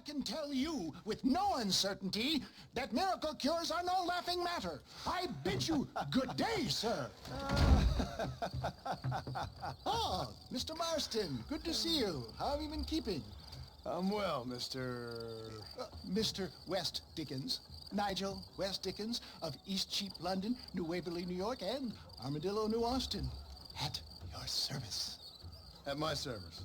can tell you with no uncertainty that miracle cures are no laughing matter. I bid you good day, sir. Oh, Mr. Marston, good to see you. How have you been keeping? I'm well, Mr. Mr. West Dickens. Nigel West Dickens of East Cheap, London, New Waverly, New York, and Armadillo, New Austin. At your service. At my service.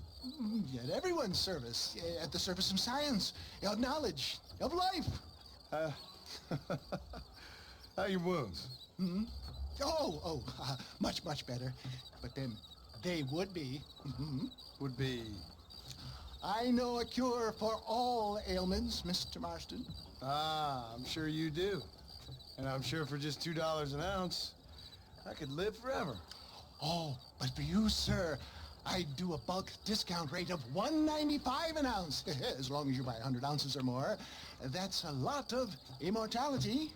At everyone's service. At the service of science, of knowledge, of life. How are your wounds? Much, much better. But then they would be. Would be... I know a cure for all ailments, Mr. Marston. Ah, I'm sure you do. And I'm sure for just $2 an ounce, I could live forever. Oh, but for you, sir, I'd do a bulk discount rate of $1.95 an ounce, as long as you buy 100 ounces or more. That's a lot of immortality.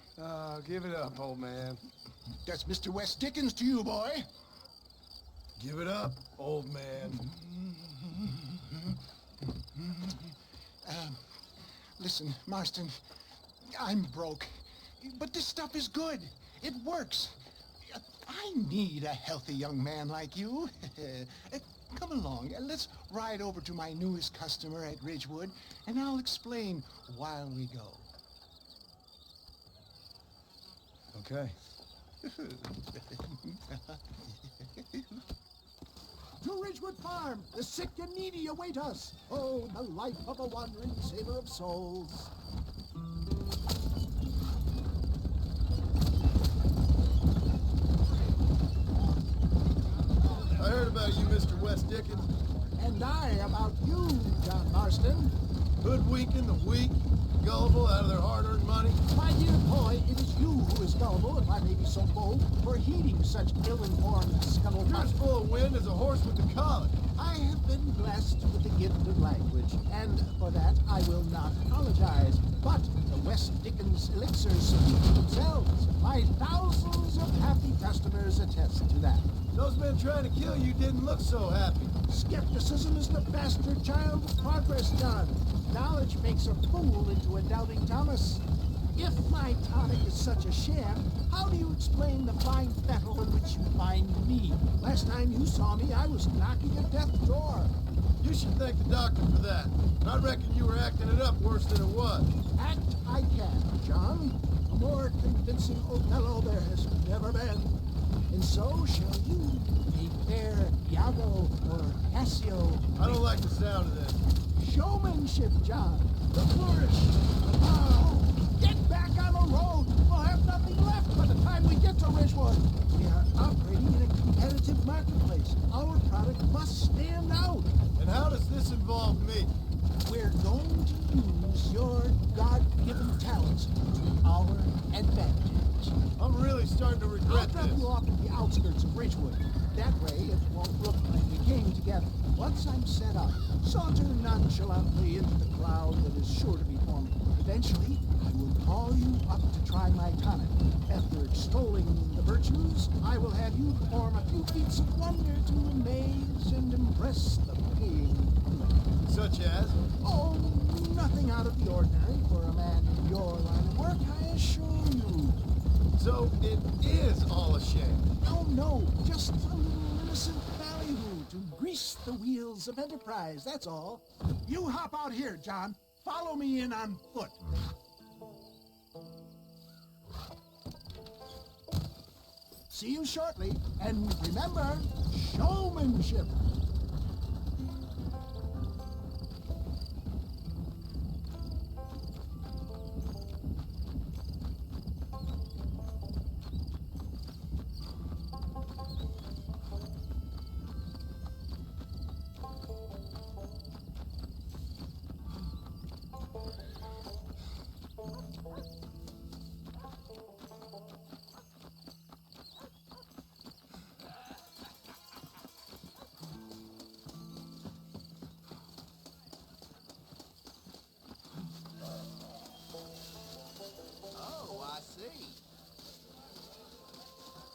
Give it up, old man. That's Mr. West Dickens to you, boy. Give it up, old man. Listen, Marston, I'm broke, but this stuff is good. It works. I need a healthy young man like you. Come along, let's ride over to my newest customer at Ridgewood, and I'll explain while we go. Okay. To Ridgewood Farm, the sick and needy await us. Oh, the life of a wandering saver of souls. I heard about you, Mr. West Dickens. And I about you, John Marston. Hoodwinking the weak, gullible out of their hard-earned money. My dear boy, it is you who is gullible, if I may be so bold, for heeding such ill-informed You're scuttlebutt. as full of wind as a horse with the colic. I have been blessed with the gift of language, and for that I will not apologize. But the West Dickens elixirs speak for themselves. My thousands of happy customers attest to that. Those men trying to kill you didn't look so happy. Skepticism is the bastard child of progress, John. Knowledge makes a fool into a doubting Thomas. If my tonic is such a sham, how do you explain the fine fettle in which you find me? Last time you saw me, I was knocking at death's door. You should thank the doctor for that. I reckon you were acting it up worse than it was. Act I can, John. A more convincing Othello there has never been. And so shall you, a fair Iago or Cassio. I don't like the sound of this. Showmanship, John. The flourish. Oh, get back on the road. We'll have nothing left by the time we get to Ridgewood. We are operating in a competitive marketplace. Our product must stand out. And how does this involve me? We're going to use your God-given talents to our advantage. I'm really starting to I'll regret drop this. you off at the outskirts of Ridgewood. That way, it won't look like we came together. Once I'm set up, saunter nonchalantly into the cloud that is sure to be forming. Eventually, I will call you up to try my tonic. After extolling the virtues, I will have you perform a few feats of wonder to amaze and impress the paying public. Such as? Oh, nothing out of the ordinary for a man in your line of work, I assure you. So it is all a sham. No, just a little innocent ballyhoo to grease the wheels of enterprise, that's all. You hop out here, John. Follow me in on foot. See you shortly, and remember, showmanship.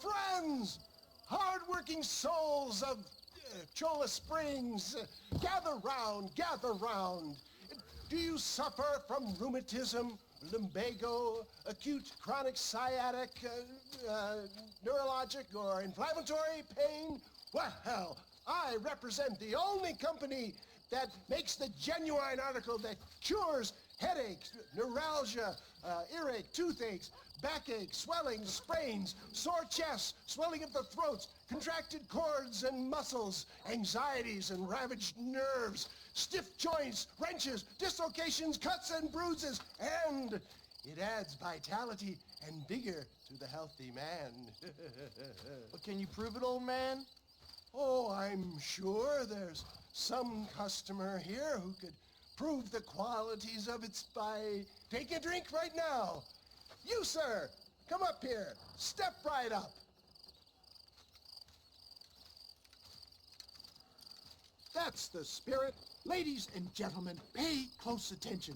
Friends, hard-working souls of Cholla Springs, gather round, gather round. Do you suffer from rheumatism, lumbago, acute chronic sciatic, neurologic, or inflammatory pain? Well, I represent the only company that makes the genuine article that cures headaches, neuralgia, earache, toothaches, backache, swelling, sprains, sore chests, swelling of the throats, contracted cords and muscles, anxieties and ravaged nerves, stiff joints, wrenches, dislocations, cuts and bruises, and it adds vitality and vigor to the healthy man. But can you prove it, old man? Oh, I'm sure there's some customer here who could prove the qualities of it by taking a drink right now. You, sir, come up here. Step right up. That's the spirit. Ladies and gentlemen, pay close attention.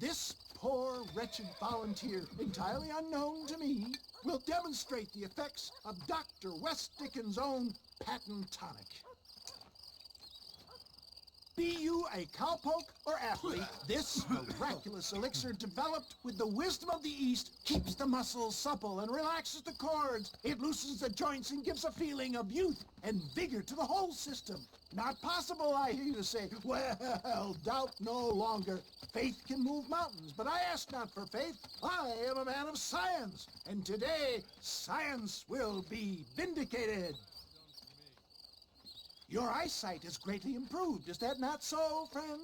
This poor, wretched volunteer, entirely unknown to me, will demonstrate the effects of Dr. West Dickens' own patent tonic. Be you a cowpoke or athlete, this miraculous elixir developed with the wisdom of the East keeps the muscles supple and relaxes the cords. It loosens the joints and gives a feeling of youth and vigor to the whole system. Not possible, I hear you say. Well, doubt no longer. Faith can move mountains, but I ask not for faith. I am a man of science, and today science will be vindicated. Your eyesight is greatly improved. Is that not so, friend?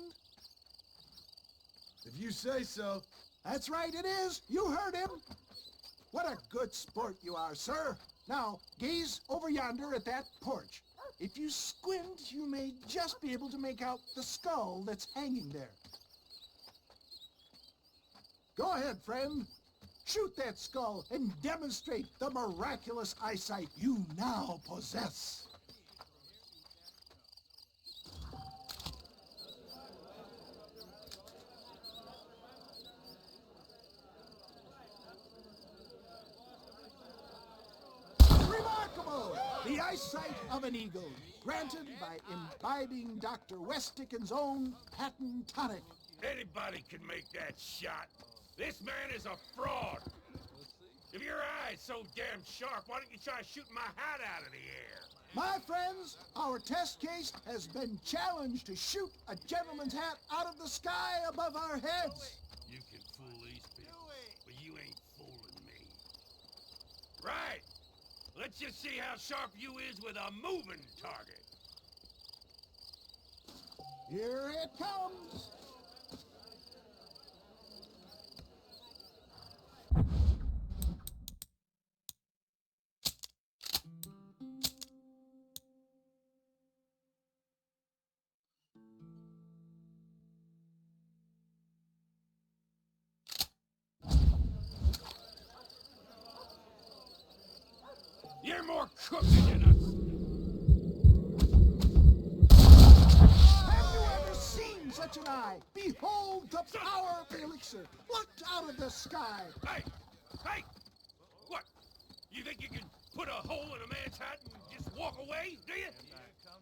If you say so. That's right, it is. You heard him. What a good sport you are, sir. Now, gaze over yonder at that porch. If you squint, you may just be able to make out the skull that's hanging there. Go ahead, friend. Shoot that skull and demonstrate the miraculous eyesight you now possess. Remarkable! The eyesight of an eagle, granted by imbibing Dr. West Dickens' own patent tonic. Anybody can make that shot. This man is a fraud. If your eye's so damn sharp, why don't you try shooting my hat out of the air? My friends, our test case has been challenged to shoot a gentleman's hat out of the sky above our heads. You can fool these people, but you ain't fooling me. Right. Let's just see how sharp you is with a moving target. Here it comes. You're more crooked than us. Have you ever seen such an eye? Behold the power of the elixir, plucked out of the sky. Hey! Hey! What? You think you can put a hole in a man's hat and just walk away, do you?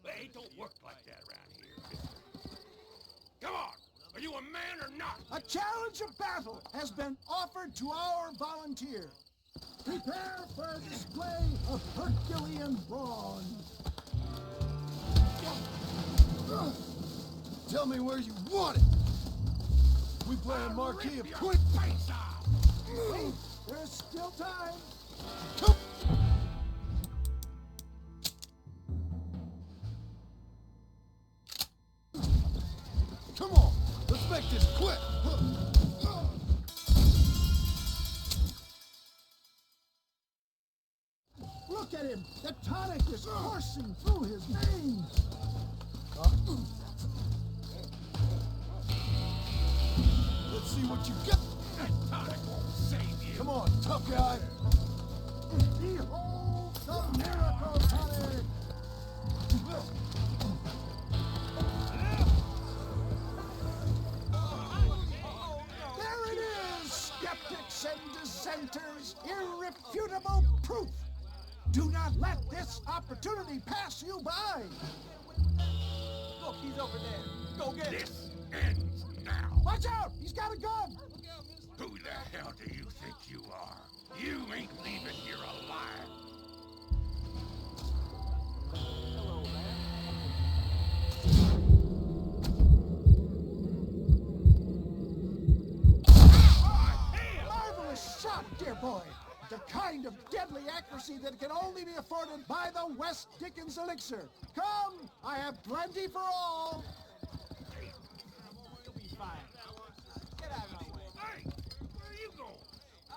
Hey, it don't work like that around here, mister. Come on! Are you a man or not? A challenge of battle has been offered to our volunteer. Prepare for a display of Herculean brawn. Tell me where you want it. We play a marquee of quick. Wait, there's still time. Come. Come on, let's make this quick. Look at him. The tonic is coursing through his veins. Let's see what you got. That tonic won't save you. Come on, tough guy. Behold the miracle tonic. There it is, skeptics and dissenters. Irrefutable proof. Do not let this opportunity pass you by. Look, he's over there. Go get him. This ends now. What? Watch out! He's got a gun! Who the hell do you think you are? You ain't leaving here alive. Hello, man. Marvelous shot, dear boy. The kind of deadly accuracy that can only be afforded by the West Dickens elixir. Come, I have plenty for all. You'll be fine. Get out of my way. Hey, where are you going? I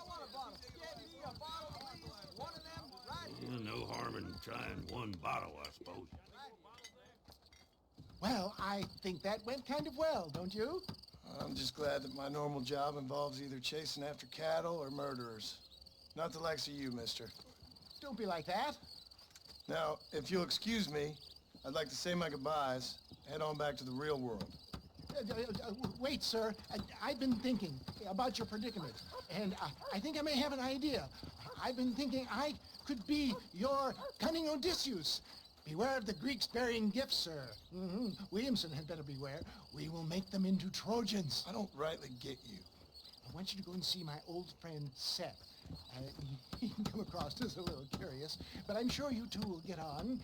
want a bottle. Get me a bottle, please. One of them, right? No harm in trying one bottle, I suppose. Well, I think that went kind of well, don't you? I'm just glad that my normal job involves either chasing after cattle or murderers. Not the likes of you, mister. Don't be like that. Now, if you'll excuse me, I'd like to say my goodbyes, head on back to the real world. Wait, sir. I've been thinking about your predicament, and I think I may have an idea. I've been thinking I could be your cunning Odysseus. Beware of the Greeks bearing gifts, sir. Williamson had better beware. We will make them into Trojans. I don't rightly get you. I want you to go and see my old friend Sep. He can come across as a little curious, but I'm sure you two will get on.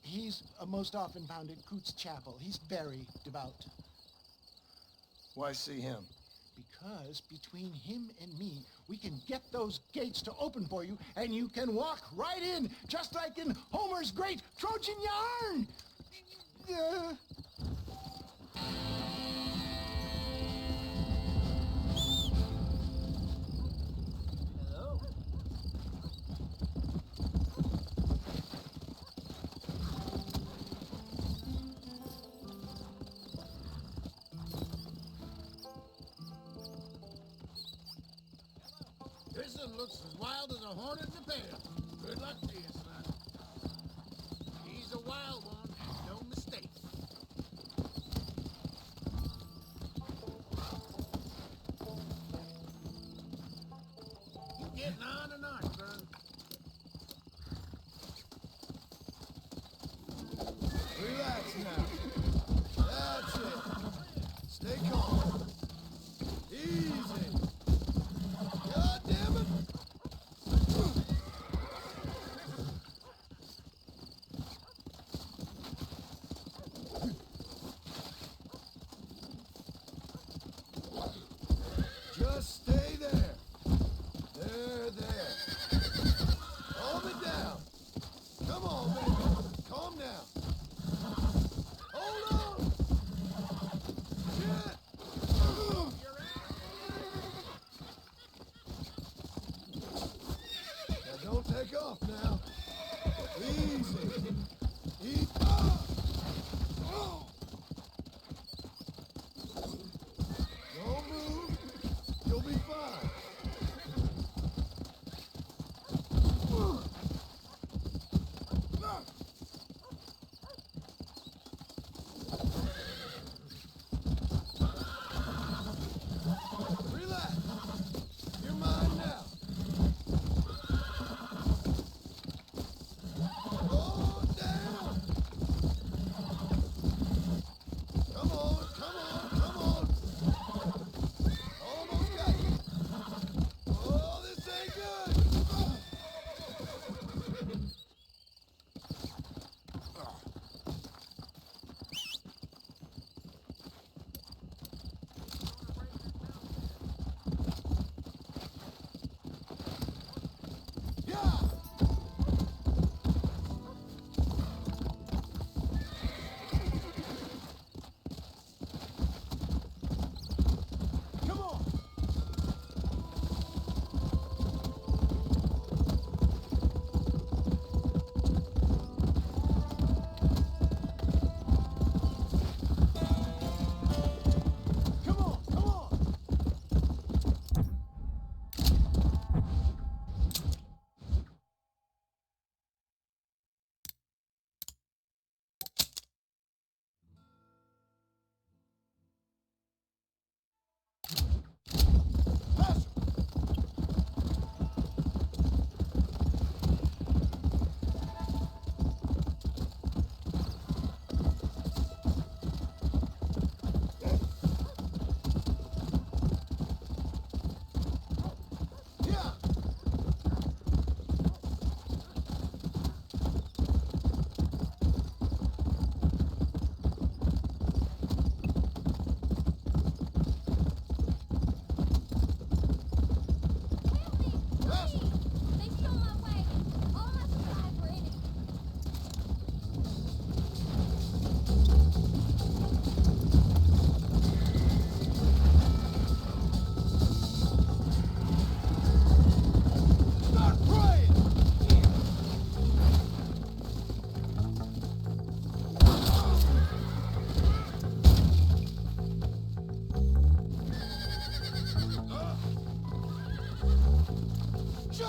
He's most often found at Coots Chapel. He's very devout. Why see him? Because between him and me, we can get those gates to open for you, and you can walk right in, just like in Homer's great Trojan yarn! Hello. This one looks as wild as a hornet in a pail. Good luck to you, son. He's a wild one, no mistake. You getting on and on, son. Relax now. That's it. Stay calm. Easy. God damn it. Just stay there. There.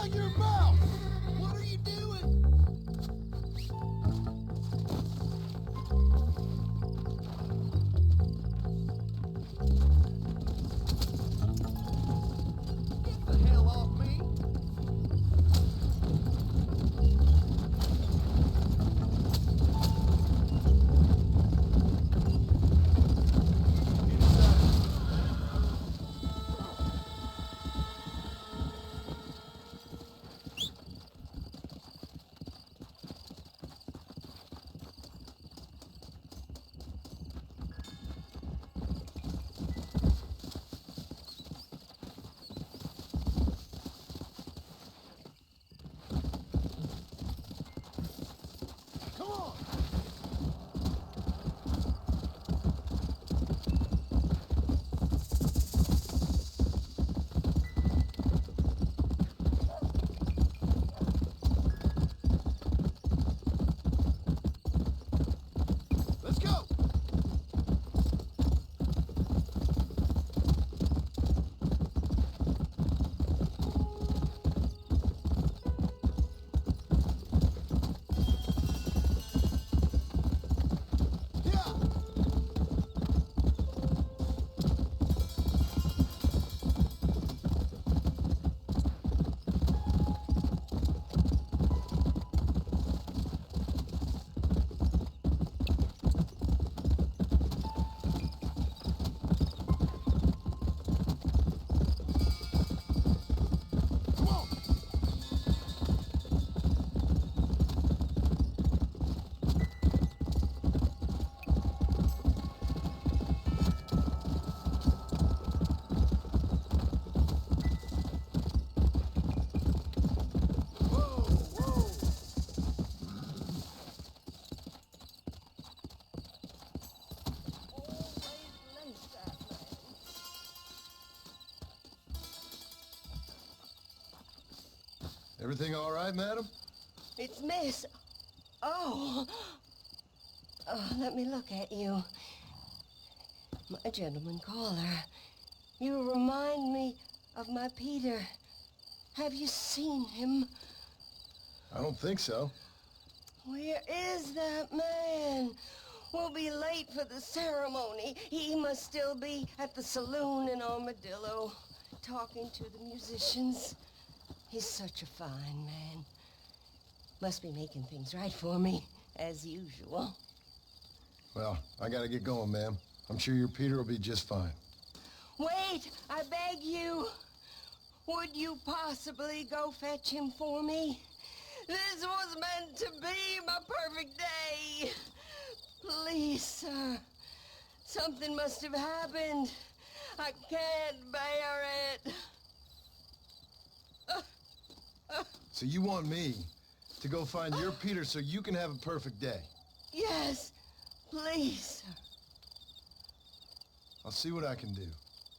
Shut your mouth! What are you doing? Get the hell off me! Come on! Let's go! Yeah! Come on! Whoa, whoa! Everything all right, madam? It's Miss. Oh. Let me look at you. My gentleman caller. You remind me of my Peter. Have you seen him? I don't think so. Where is that man? We'll be late for the ceremony. He must still be at the saloon in Armadillo, talking to the musicians. He's such a fine man. Must be making things right for me, as usual. Well, I gotta get going, ma'am. I'm sure your Peter will be just fine. Wait, I beg you. Would you possibly go fetch him for me? This was meant to be my perfect day. Please, sir. Something must have happened. I can't bear it. So you want me to go find your Peter so you can have a perfect day? Yes, please, sir. I'll see what I can do.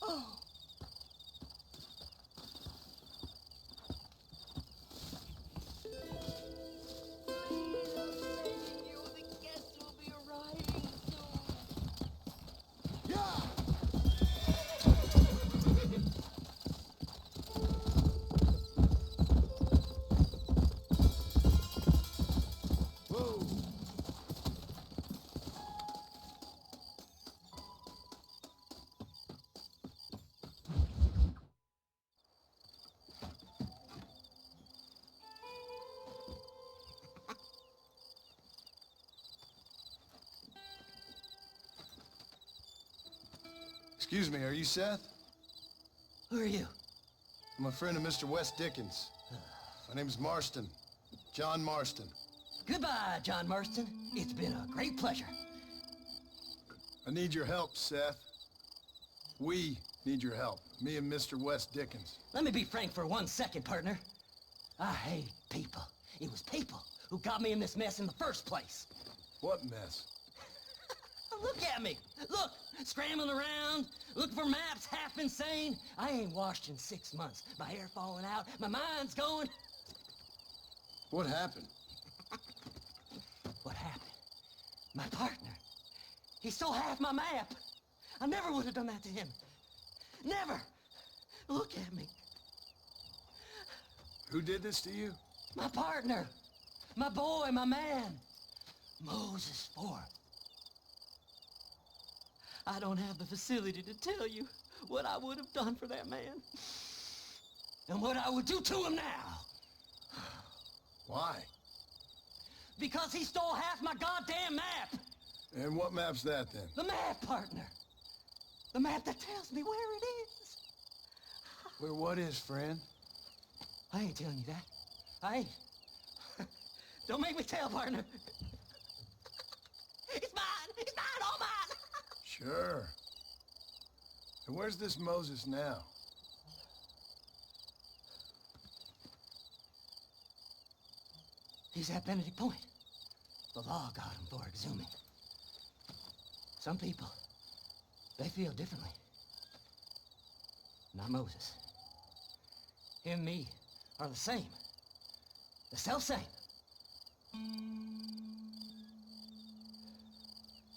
Oh. Please, I'm begging you. The guests will be arriving soon. Yeah! Whoa! Excuse me, are you Seth? Who are you? I'm a friend of Mr. West Dickens. My name's Marston. John Marston. Goodbye, John Marston. It's been a great pleasure. I need your help, Seth. We need your help. Me and Mr. West Dickens. Let me be frank for 1 second, partner. I hate people. It was people who got me in this mess in the first place. What mess? Look at me. Look, scrambling around, looking for maps, half insane. I ain't washed in 6 months. My hair falling out, my mind's going. What happened? What happened? My partner. He stole half my map. I never would have done that to him. Never. Look at me. Who did this to you? My partner. My boy, my man. Moses Ford. I don't have the facility to tell you what I would have done for that man. And what I would do to him now. Why? Because he stole half my goddamn map. And what map's that, then? The map, partner. The map that tells me where it is. Where what is, friend? I ain't telling you that. I ain't. Don't make me tell, partner. It's mine! It's mine! All mine! Sure. And where's this Moses now? He's at Benedict Point. The law got him for exhuming. Some people, they feel differently. Not Moses. Him and me are the same. The self-same.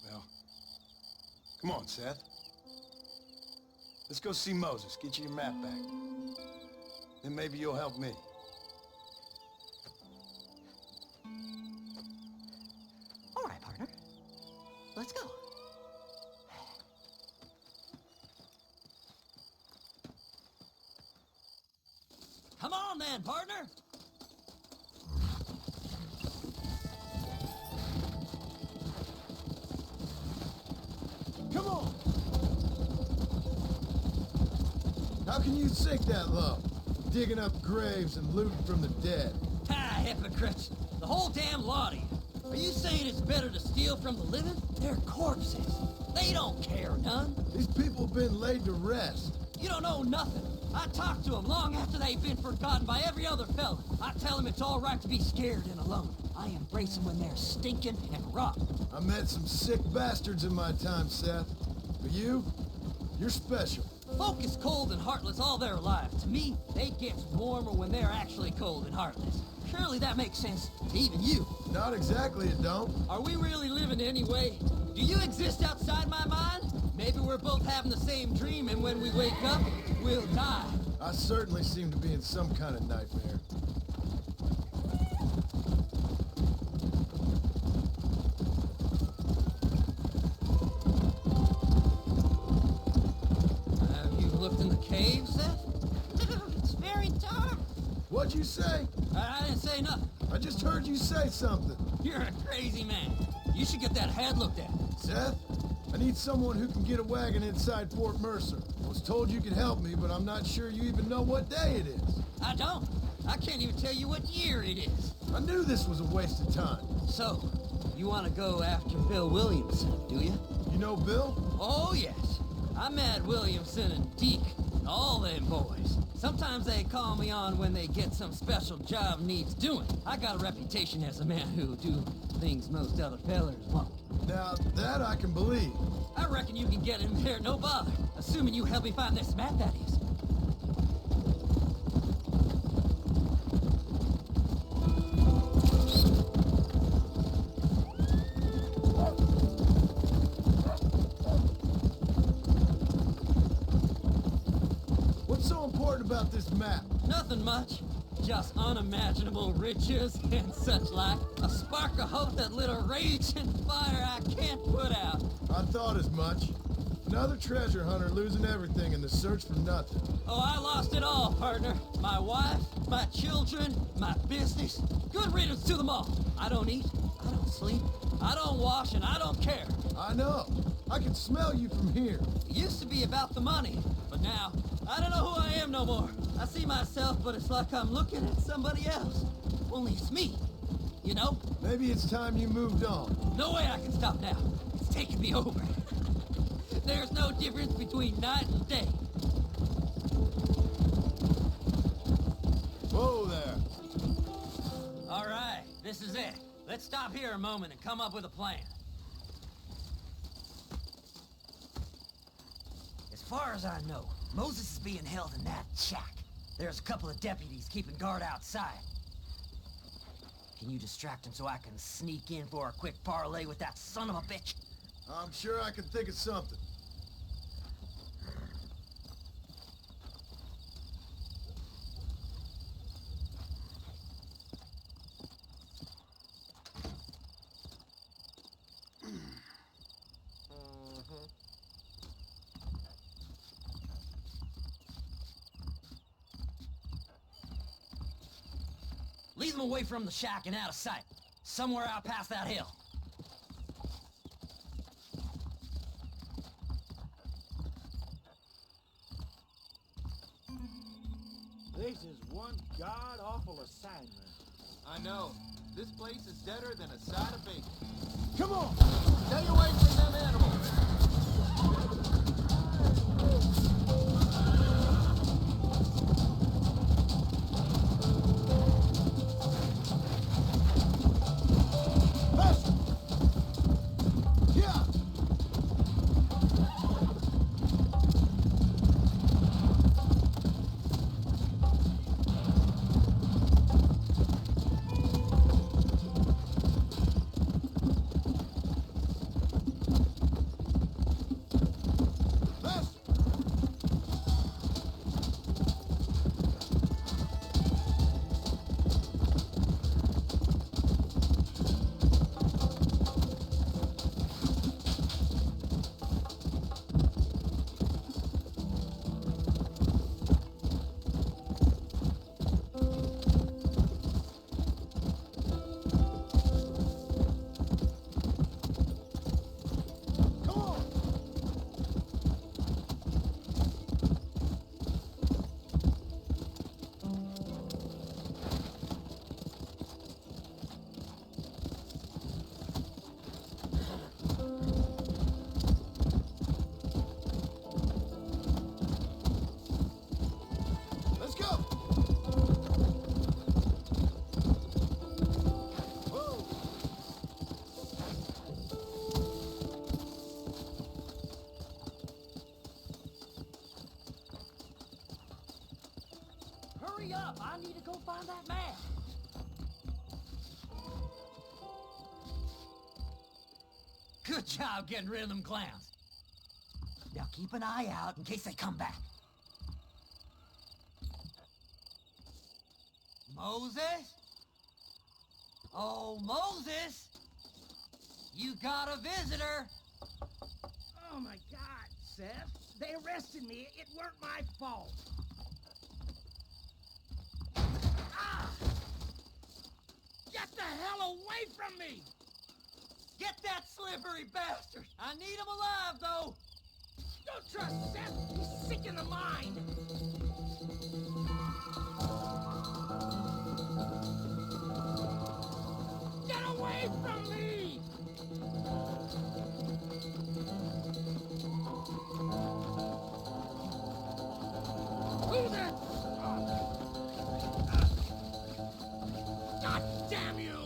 Well, come on, Seth. Let's go see Moses, get you your map back. Then maybe you'll help me. All right, partner. Let's go. Come on then, partner. Come on! How can you sink that low? Digging up graves and looting from the dead. Ah, hypocrites. The whole damn lot of you. Are you saying it's better to steal from the living? They're corpses. They don't care none. These people have been laid to rest. You don't know nothing. I talk to them long after they've been forgotten by every other fella. I tell them it's all right to be scared and alone. I embrace them when they're stinking and rotten. I met some sick bastards in my time, Seth. But you're special. Folk is cold and heartless all their lives. To me, they get warmer when they're actually cold and heartless. Surely that makes sense to even you. Not exactly, it don't. Are we really living anyway? Do you exist outside my mind? Maybe we're both having the same dream, and when we wake up, we'll die. I certainly seem to be in some kind of nightmare. Have you looked in the cave, Seth? It's very dark. What'd you say? I didn't say nothing. I just heard you say something. You're a crazy man. You should get that head looked at. Seth, I need someone who can get a wagon inside Fort Mercer. I was told you could help me, but I'm not sure you even know what day it is. I don't. I can't even tell you what year it is. I knew this was a waste of time. So, you want to go after Bill Williamson, do you? You know Bill? Oh, yes. I met Williamson and Deke and all them boys. Sometimes they call me on when they get some special job needs doing. I got a reputation as a man who'll do things most other fellers won't. Now, that I can believe. I reckon you can get in there, no bother. Assuming you help me find this map, that is. What's so important about this map? Nothing much. Just unimaginable riches and such like. A spark of hope that lit a raging fire I can't put out. I thought as much. Another treasure hunter losing everything in the search for nothing. Oh, I lost it all, partner. My wife, my children, my business. Good riddance to them all. I don't eat, I don't sleep, I don't wash, and I don't care. I know. I can smell you from here. It used to be about the money, but now, I don't know who I am no more. I see myself, but it's like I'm looking at somebody else. Only it's me, you know? Maybe it's time you moved on. No way I can stop now. It's taking me over. There's no difference between night and day. Whoa there. All right, this is it. Let's stop here a moment and come up with a plan. As far as I know, Moses is being held in that shack. There's a couple of deputies keeping guard outside. Can you distract him so I can sneak in for a quick parlay with that son of a bitch? I'm sure I can think of something. Lead them away from the shack and out of sight. Somewhere out past that hill. This is one god-awful assignment. I know. This place is deader than a side of bacon. Come on! Stay away from them animals! Faster! Yeah! Faster! Come on! Let's go! Whoa! Hurry up! I need to go find that man. Good job getting rid of them clowns. Now keep an eye out in case they come back. Moses? Oh, Moses! You got a visitor. Oh my God, Seth. They arrested me. It weren't my fault. Ah! Get the hell away from me! Get that slippery bastard! I need him alive, though! Don't trust Seth. He's sick in the mind. Get away from me! Who the... God damn you!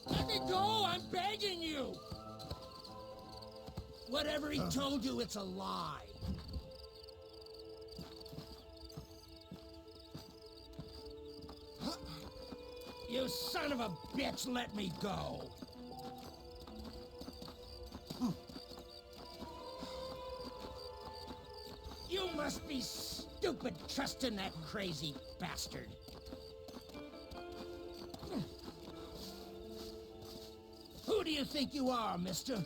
Let me go! I'm begging you! Whatever he told you, it's a lie. You son of a bitch, let me go! You must be stupid trusting that crazy bastard. Who do you think you are, mister?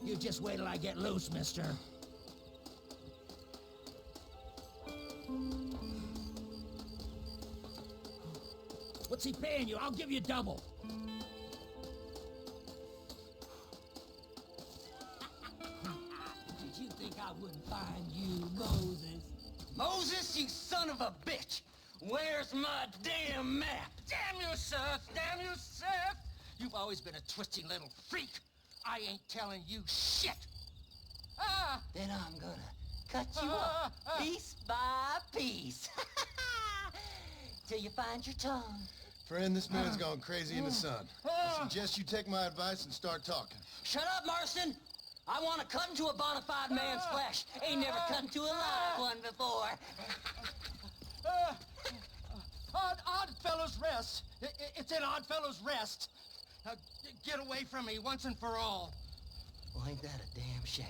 You just wait till I get loose, mister. What's he paying you? I'll give you double. Did you think I wouldn't find you, Moses? Moses, you son of a bitch! Where's my damn map? Damn you, Seth! Damn you, Seth! You've always been a twisty little freak. I ain't telling you shit. Ah! Then I'm gonna cut you up piece by piece. Till you find your tongue. Friend, this man's gone crazy in the sun. I suggest you take my advice and start talking. Shut up, Marston! I want to cut into a bona fide man's flesh. Ain't never cut into a live one before. Odd Fellow's Rest. It's in Odd Fellow's Rest. Get away from me once and for all. Well, ain't that a damn shame?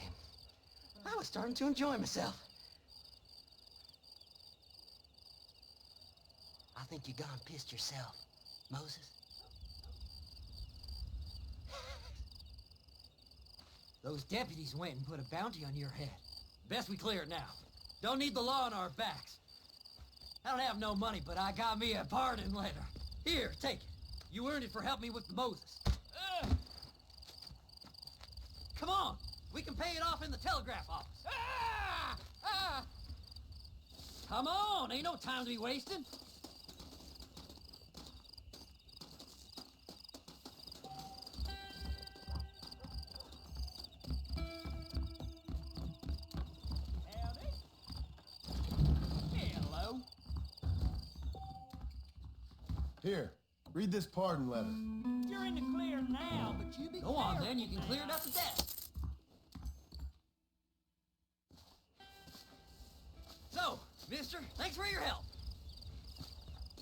I was starting to enjoy myself. I think you gone pissed yourself, Moses. Those deputies went and put a bounty on your head. Best we clear it now. Don't need the law on our backs. I don't have no money, but I got me a pardon letter. Here, take it. You earned it for helping me with Moses. Come on, we can pay it off in the telegraph office. Come on, ain't no time to be wasting. Hello. Here, read this pardon letter. You're in the clear now, but you be Go on, careful then. You can clear it now. up to death. So, mister, thanks for your help.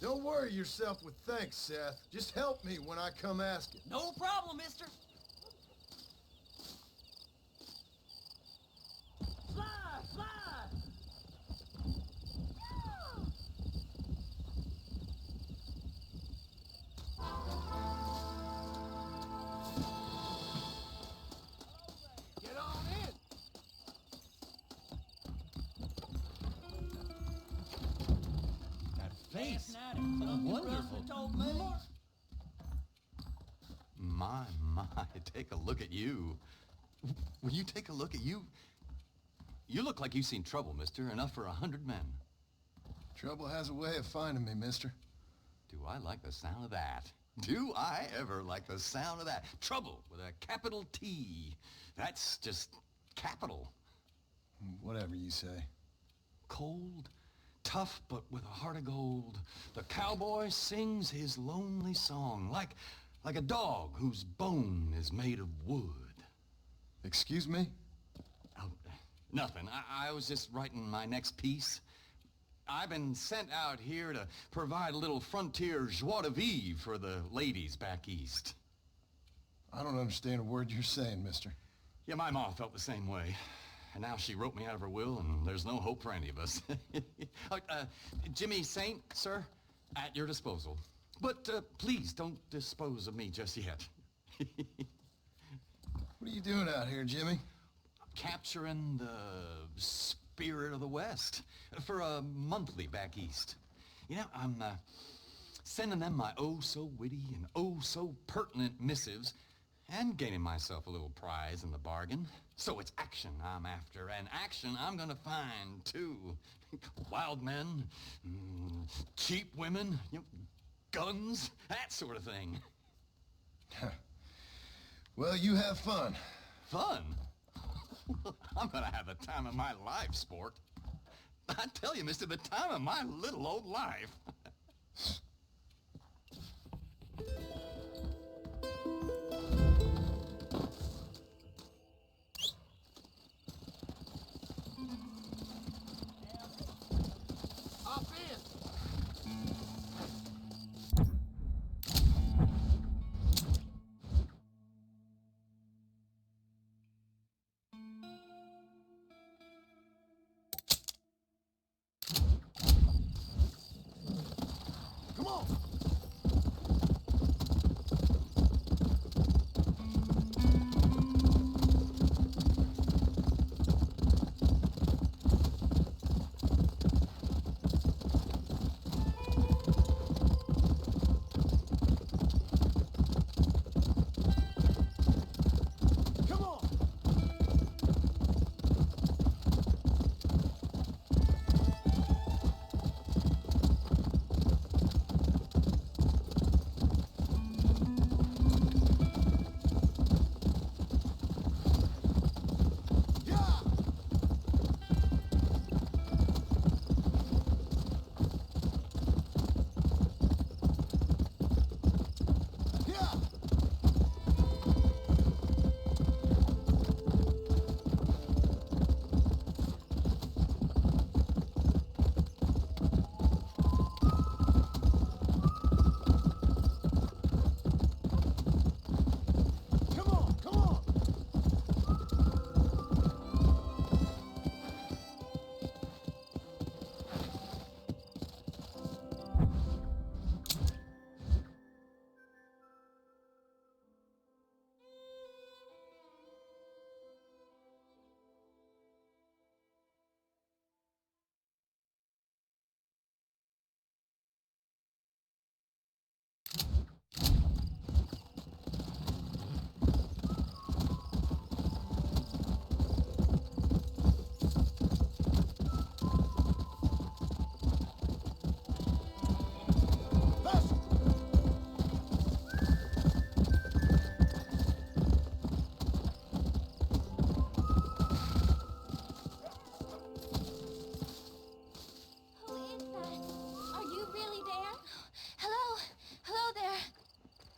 Don't worry yourself with thanks, Seth. Just help me when I come asking. No problem, mister. Slide, slide. Get on in. That face. Last night it was something Wonderful. Russell told me. My, take a look at you. Will you take a look at you? You look like you've seen trouble, mister. Enough for 100 men. Trouble has a way of finding me, mister. Do I like the sound of that? Do I ever like the sound of that? Trouble with a capital T. That's just capital. Whatever you say. Cold, tough, but with a heart of gold. The cowboy sings his lonely song like a dog whose bone is made of wood. Excuse me? Oh, nothing. I was just writing my next piece. I've been sent out here to provide a little frontier joie de vivre for the ladies back east. I don't understand a word you're saying, mister. Yeah, my ma felt the same way. And now she wrote me out of her will, and there's no hope for any of us. Jimmy Saint, sir, at your disposal. But please don't dispose of me just yet. What are you doing out here, Jimmy? Capturing the spirit of the West for a monthly back east. You know, I'm sending them my oh-so-witty and oh-so-pertinent missives and gaining myself a little prize in the bargain. So it's action I'm after, and action I'm gonna find, too. Wild men, cheap women, you know, guns, that sort of thing. Well, you have fun. Fun? I'm gonna have the time of my life, sport. I tell you, mister, the time of my little old life. Hop in.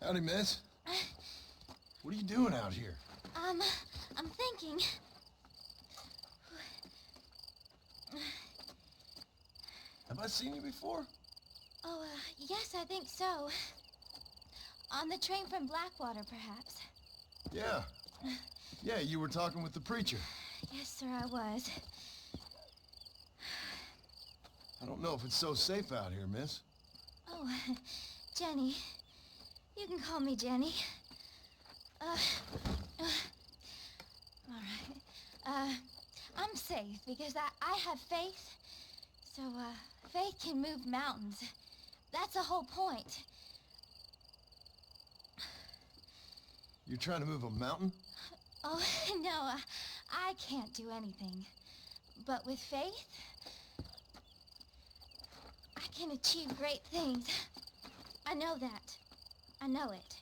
Howdy, miss. What are you doing out here? I'm thinking. Have I seen you before? Oh, yes, I think so. On the train from Blackwater, perhaps. Yeah. Yeah, you were talking with the preacher. Yes, sir, I was. I don't know if it's so safe out here, miss. Oh, Jenny. You can call me Jenny. All right. I'm safe because I have faith. So, faith can move mountains. That's the whole point. You're trying to move a mountain? Oh, no, I can't do anything. But with faith, I can achieve great things. I know that. I know it.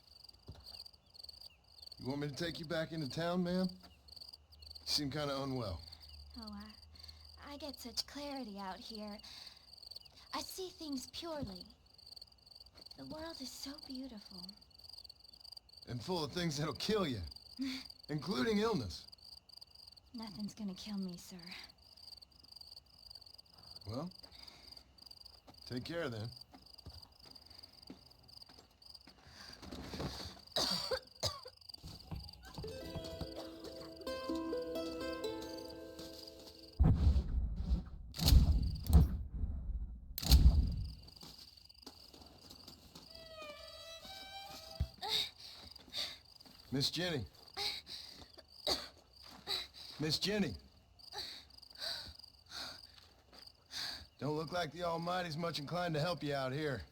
You want me to take you back into town, ma'am? You seem kind of unwell. Oh, I get such clarity out here. I see things purely. The world is so beautiful. And full of things that'll kill you, including illness. Nothing's gonna kill me, sir. Well, take care then. Miss Jenny. Miss Jenny. Don't look like the Almighty's much inclined to help you out here.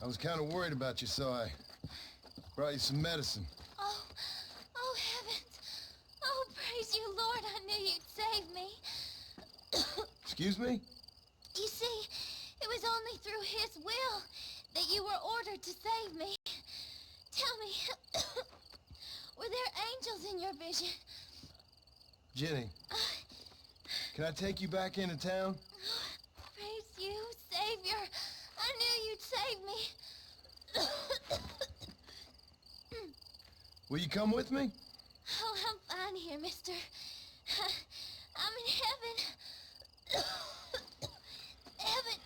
I was kind of worried about you, so I brought you some medicine. Oh heavens. Oh, praise you, Lord. I knew you'd save me. Excuse me? You see, it was only through his will that you were ordered to save me. Tell me, were there angels in your vision? Jenny, can I take you back into town? Praise you, Savior. I knew you'd save me. Will you come with me? Oh, I'm fine here, mister. I'm in heaven. Heaven.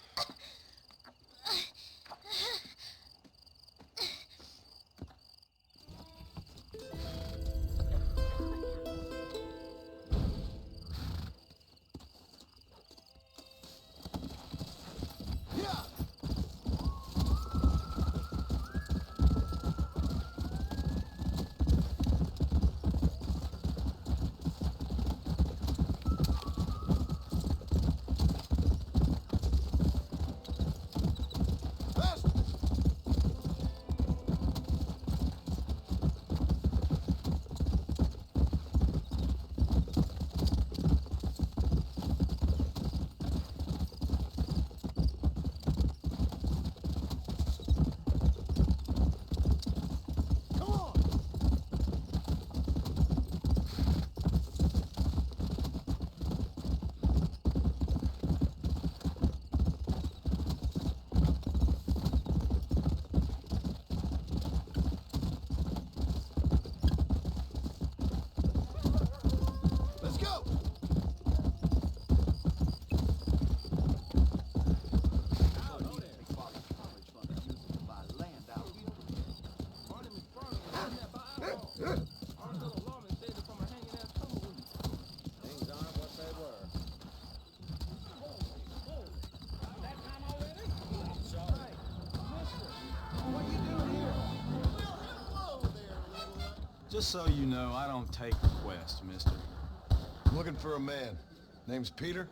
Just so you know, I don't take requests, mister. I'm looking for a man. Name's Peter.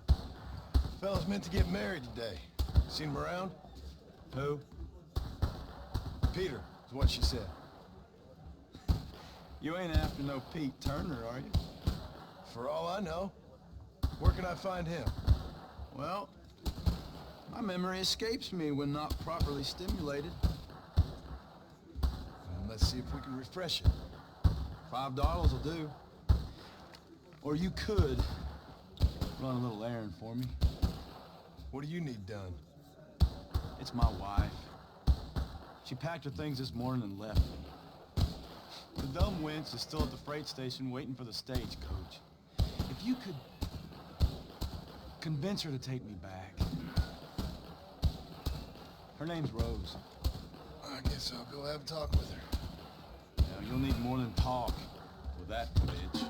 Fella's meant to get married today. Seen him around? Who? Peter, is what she said. You ain't after no Pete Turner, are you? For all I know. Where can I find him? Well, my memory escapes me when not properly stimulated. Well, let's see if we can refresh it. $5 will do. Or you could run a little errand for me. What do you need done? It's my wife. She packed her things this morning and left me. The dumb wench is still at the freight station waiting for the stagecoach. If you could convince her to take me back. Her name's Rose. I guess I'll go have a talk with her. Now, you'll need more than talk with that bitch.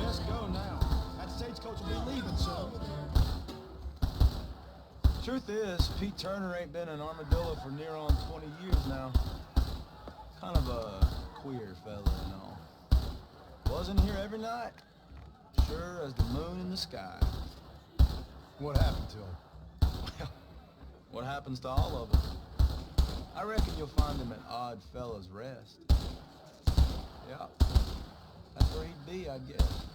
Let's go now. That stagecoach will be leaving soon. Truth is, Pete Turner ain't been in Armadillo for near on 20 years now. Kind of a queer fella and all. Wasn't here every night. Sure as the moon in the sky. What happened to him? Well, what happens to all of us? I reckon you'll find him at Odd Fellow's Rest. Yeah, that's where he'd be, I guess.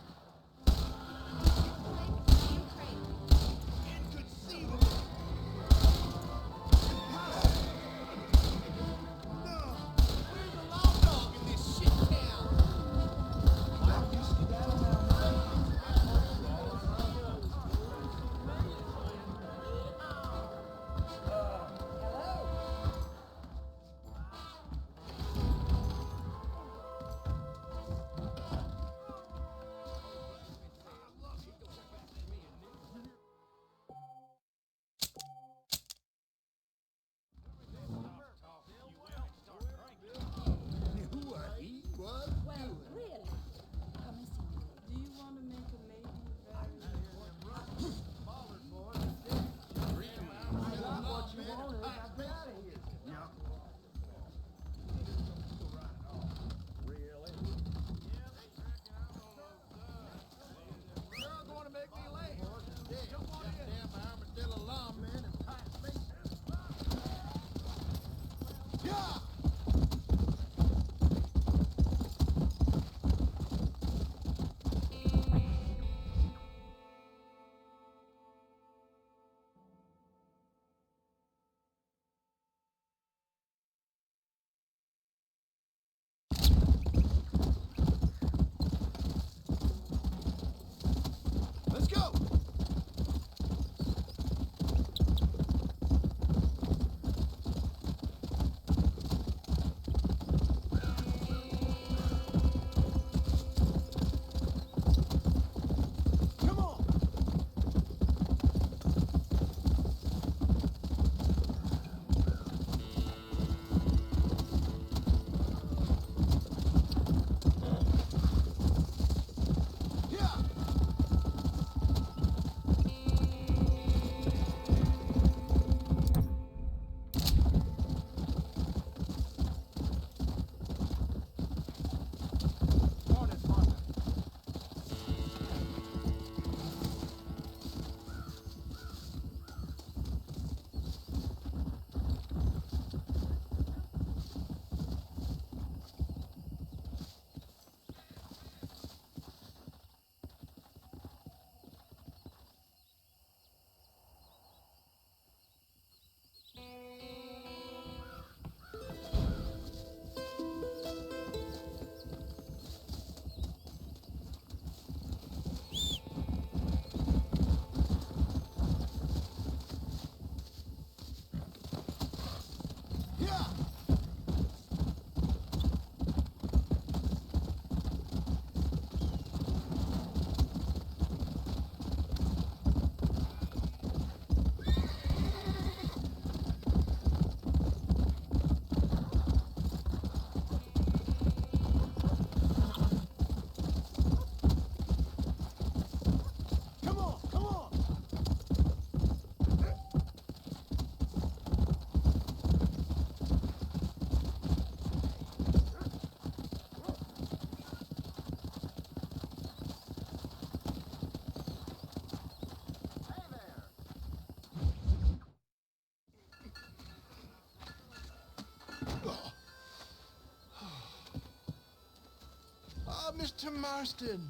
Mr. Marston,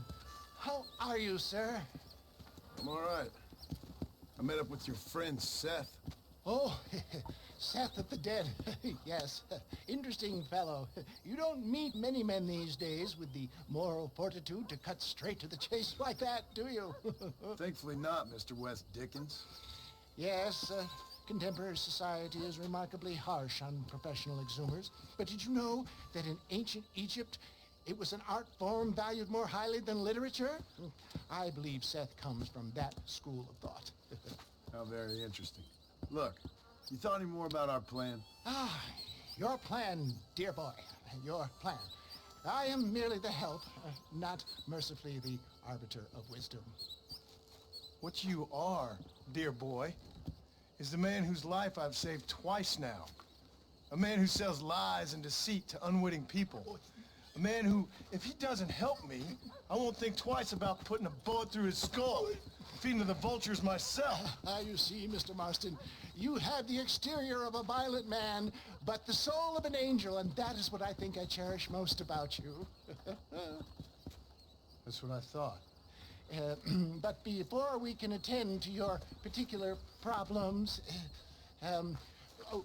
how are you, sir? I'm all right. I met up with your friend, Seth. Oh, Seth of the Dead. Yes, interesting fellow. You don't meet many men these days with the moral fortitude to cut straight to the chase like that, do you? Thankfully not, Mr. West Dickens. Yes, contemporary society is remarkably harsh on professional exhumers. But did you know that in ancient Egypt, it was an art form valued more highly than literature? I believe Seth comes from that school of thought. How very interesting. Look, you thought any more about our plan? Ah, your plan, dear boy, your plan. I am merely the help, not mercifully the arbiter of wisdom. What you are, dear boy, is the man whose life I've saved twice now. A man who sells lies and deceit to unwitting people. A man who, if he doesn't help me, I won't think twice about putting a bullet through his skull, feeding to the vultures myself. You see, Mr. Marston, you have the exterior of a violent man, but the soul of an angel, and that is what I think I cherish most about you. That's what I thought. But before we can attend to your particular problems,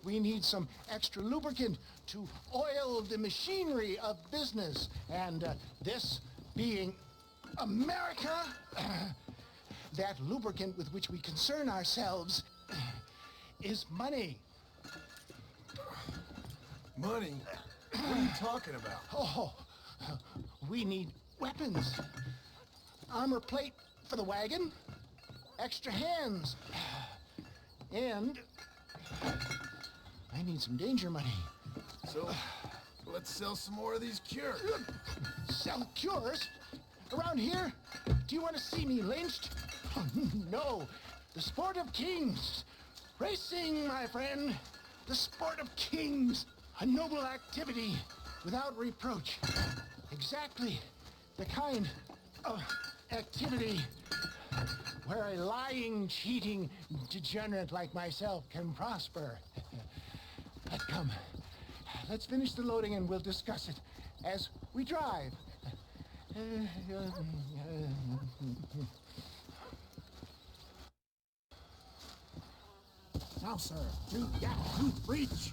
we need some extra lubricant to oil the machinery of business. And this being America, that lubricant with which we concern ourselves is money. Money? What are you talking about? Oh, we need weapons. Armor plate for the wagon, extra hands, and I need some danger money. So, let's sell some more of these cures. Sell cures? Around here? Do you want to see me lynched? No. The sport of kings. Racing, my friend. The sport of kings. A noble activity without reproach. Exactly the kind of activity where a lying, cheating degenerate like myself can prosper. But come, let's finish the loading and we'll discuss it as we drive. Now, sir, do that, you reach.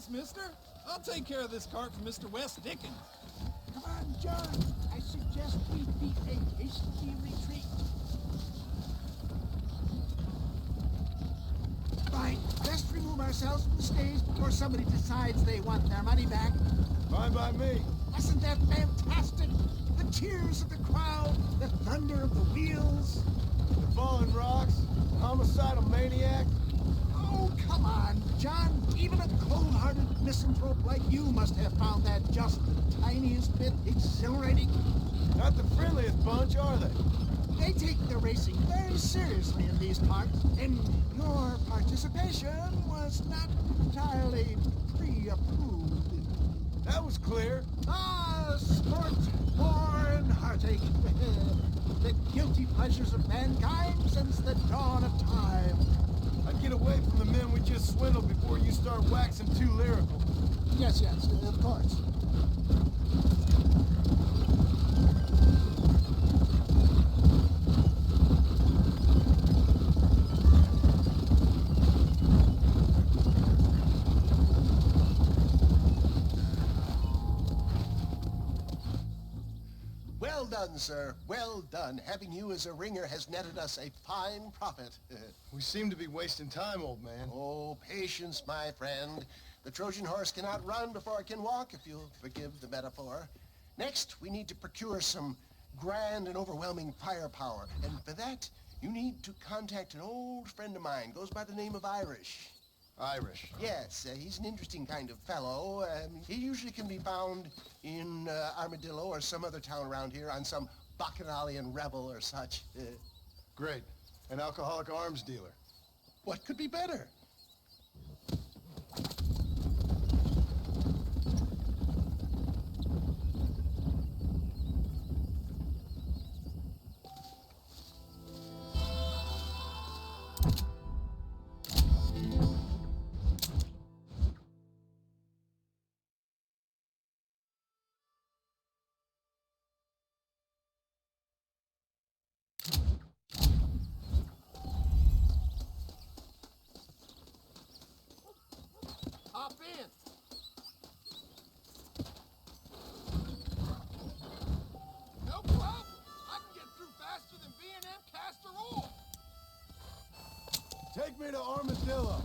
Thanks, mister. I'll take care of this cart for Mr. West Dickens. Come on, John. I suggest we beat a hasty retreat. Fine. Best remove ourselves from the stage before somebody decides they want their money back. Fine by me. Wasn't that fantastic? The cheers of the crowd, the thunder of the wheels. The falling rocks, the homicidal maniac. Oh, come on, John. Even a cold-hearted misanthrope like you must have found that just the tiniest bit exhilarating. Not the friendliest bunch, are they? They take their racing very seriously in these parts, and your participation was not entirely pre-approved. That was clear. Ah, sport, war, and heartache. The guilty pleasures of mankind since the dawn of time. I'd get away from the men we just swindled before you start waxing too lyrical. Yes, of course. Well done, sir. Well done. Having you as a ringer has netted us a fine profit. We seem to be wasting time, old man. Oh, patience, my friend. The Trojan horse cannot run before it can walk, if you'll forgive the metaphor. Next, we need to procure some grand and overwhelming firepower. And for that, you need to contact an old friend of mine. Goes by the name of Irish. Irish? Yes, he's an interesting kind of fellow. He usually can be found in Armadillo or some other town around here on some bacchanalian revel or such. Great. An alcoholic arms dealer. What could be better? Hop in. No problem. I can get through faster than B&M Castor Oil. Take me to Armadillo.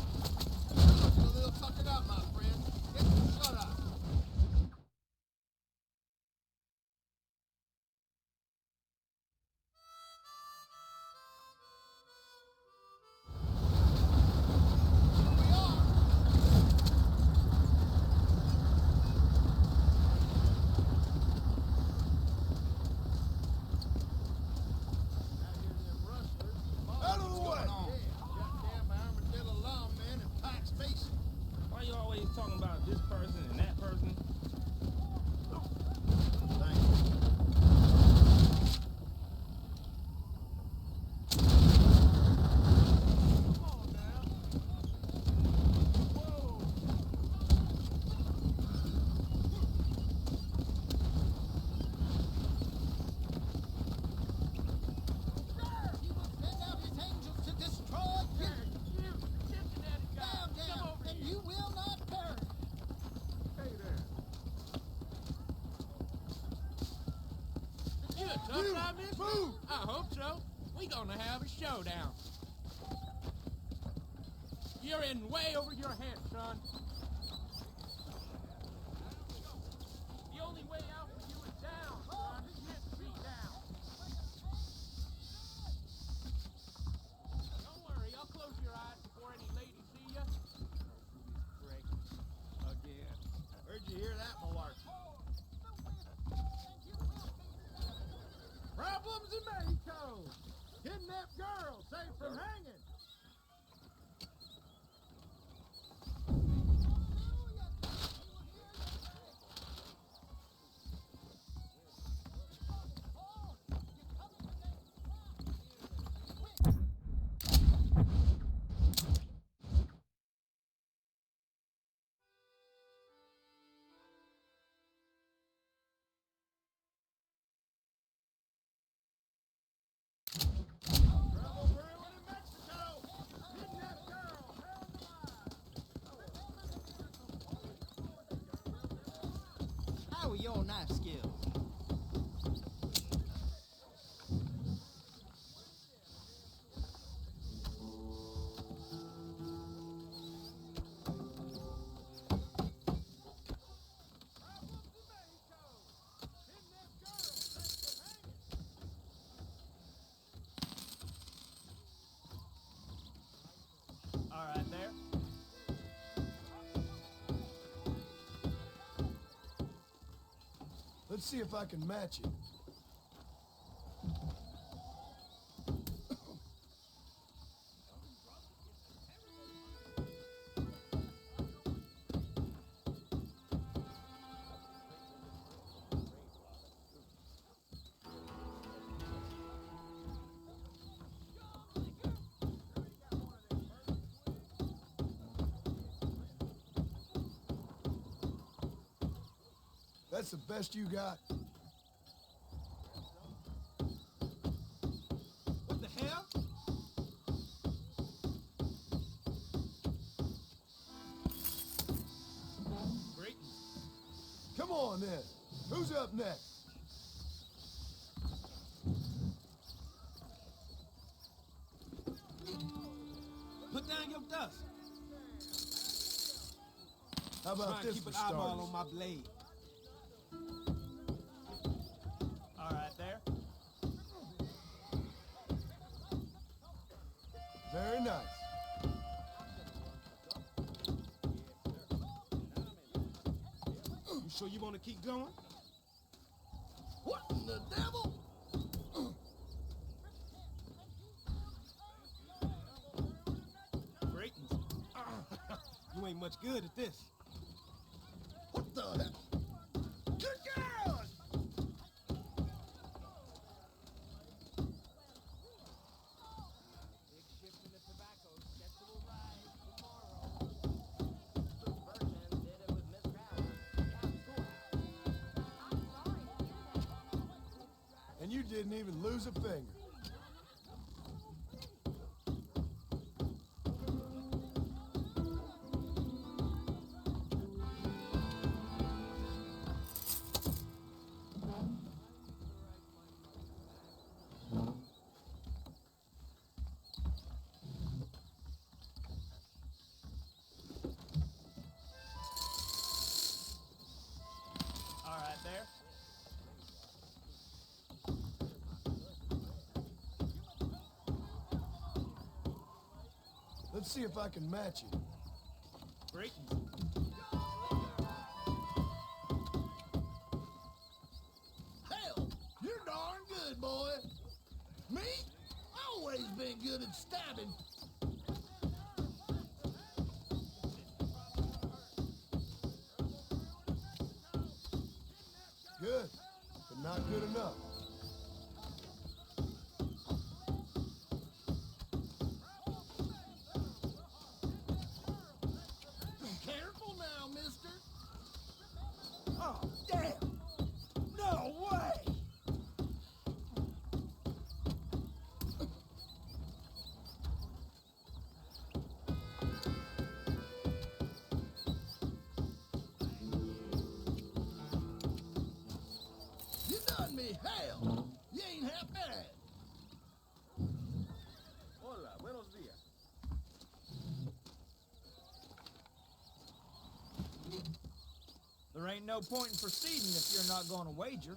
You're looking a little tuckered out, my friend. Get some shut eye. Why you always talking about this person and that person? Move! I hope so. We gonna have a showdown. You're in way over your head, son. The only way out for you is down, son. Get me down. Don't worry, I'll close your eyes before any ladies see you. Prick. Again. Heard you hear that, Malarkey? Problems in Mexico. Kidnapped girl saved from hanging. How are your knife skills? All right, there. Let's see if I can match it. That's the best you got? What the hell? Great. Come on then. Who's up next? Put down your dust. How about Try and this keep for an eyeball starters? on my blade. All right, there. Very nice. You sure you want to keep going? What in the devil? Greatens. You ain't much good at this. What the heck? Good girl! And you didn't even lose a finger. All right, there. Let's see if I can match it. Greatens. Hell, you're darn good, boy. Me? Always been good at stabbing. Good, but not good enough. Careful now, mister. Oh, damn! No way! You done me hell. You ain't half bad. Hola, buenos días. There ain't no point in proceeding if you're not going to wager.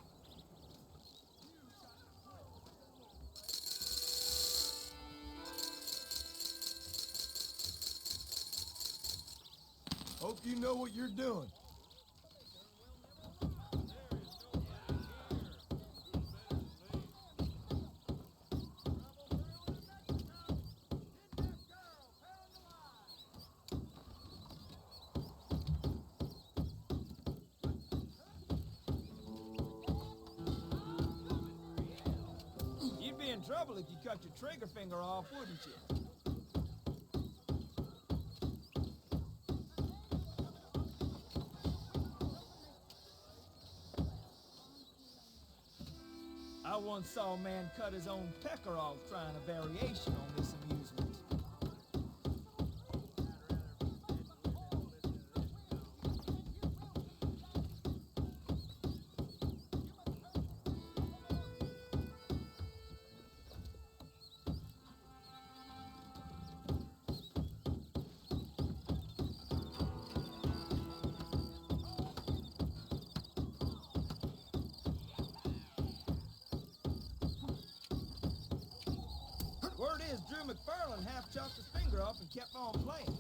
Hope you know what you're doing. You'd be in trouble if you cut your trigger finger off, wouldn't you? I once saw a man cut his own pecker off trying a variation on this amusement. Word is, Drew McFarlane half chopped his finger off and kept on playing.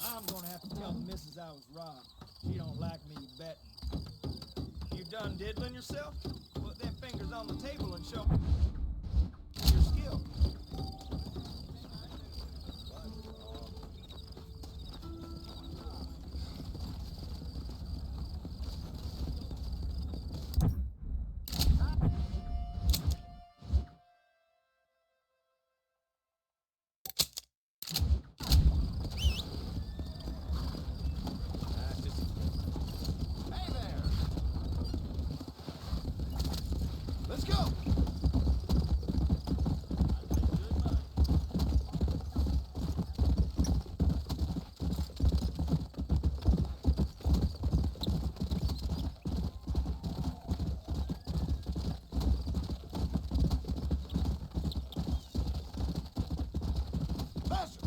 I'm gonna have to tell the missus I was robbed. She don't like me betting. You done diddling yourself? Put them fingers on the table and show me your skill. Hey there! Let's go! Faster!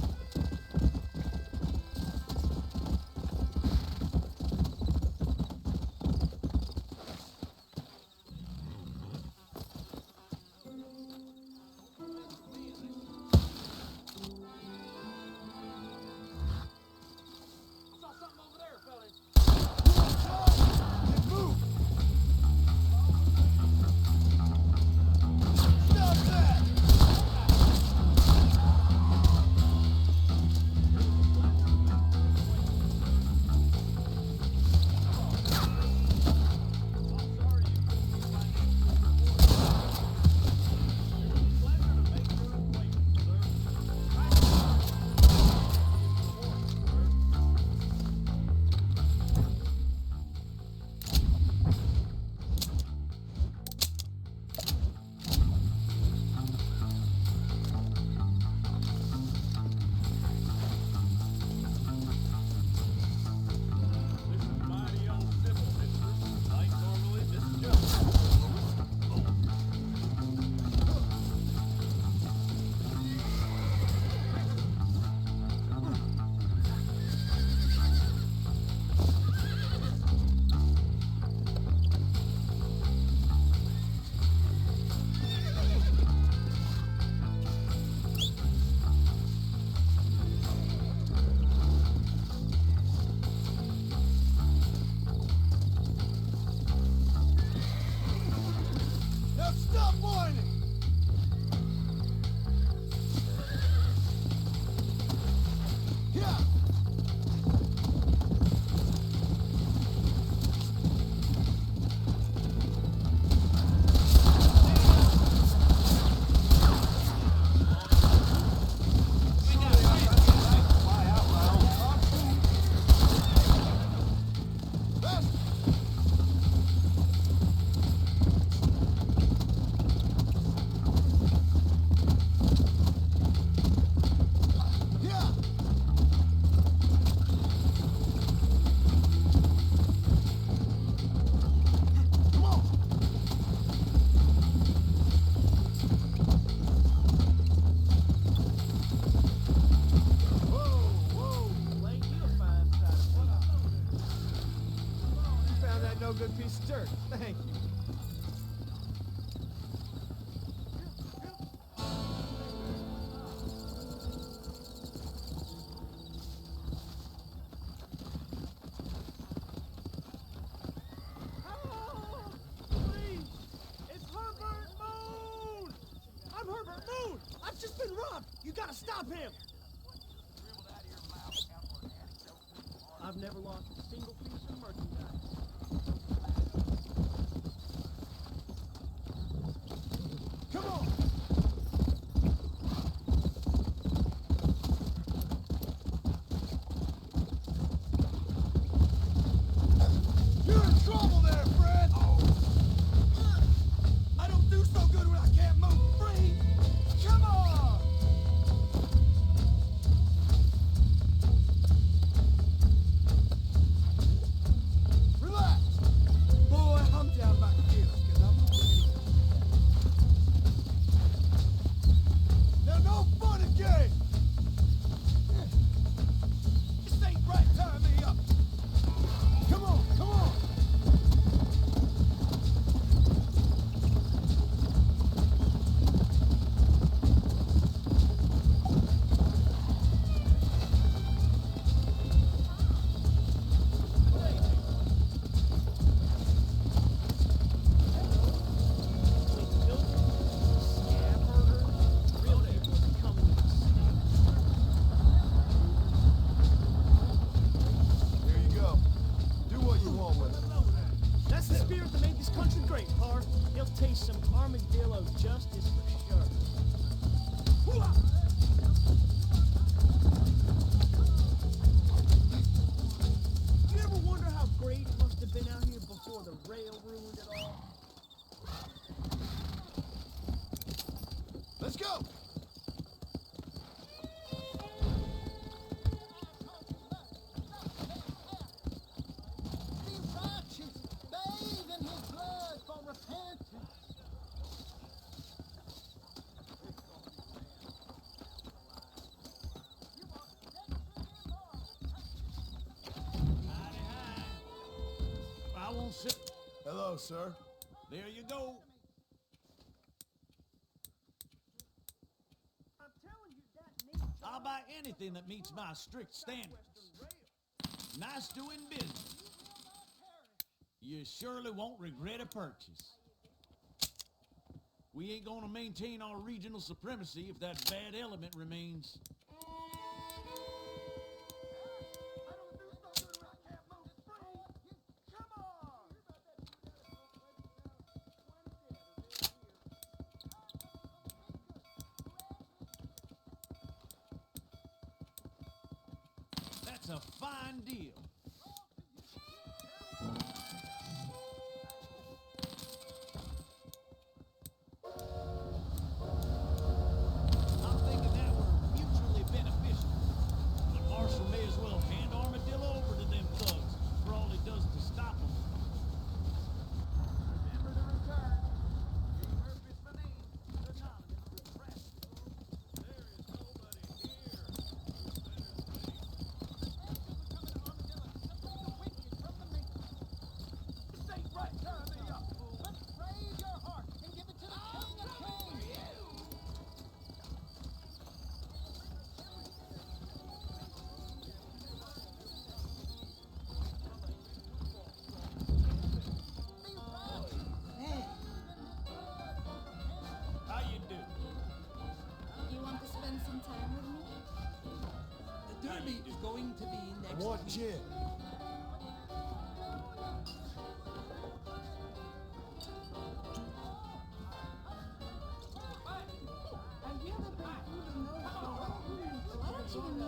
Saw something over there, fellas. Then move! Stop that! Now stop whining! Yeah! Faster! Yeah! Come on! Lane, you'll find You found that no good piece of dirt. Thank you. Please! It's Herbert Moon! I'm Herbert Moon! I've just been robbed! You gotta stop him! I've never lost a single piece of merchandise. Come on! You're in trouble there, Fred! I don't do so good when I can't move free! Come on! Relax! Boy, I'm down about the gears, because I'm Now no fun and games! on with it. That's the spirit that made this country great, Par. He'll taste some armadillo justice for sure. Hoo-ah! You ever wonder how great it must have been out here before the rail ruined it all? Let's go! I won't sit. Hello, sir. There you go. I'll buy anything that meets my strict standards. Nice doing business. You surely won't regret a purchase. We ain't gonna maintain our regional supremacy if that bad element remains. That's a fine deal. I'm thinking that we're mutually beneficial. The marshal may as well hand Armadillo over to them thugs for all he does to stop them. Remember the return. King Murphy's Benin, synonymous with press. There is nobody here who's better than me. This ain't right time of year. Let's praise your heart and give it to the King of Kings. How you do? You want to spend some time with me? The derby is going to be next What gin? I hear that they even know. Why don't you and me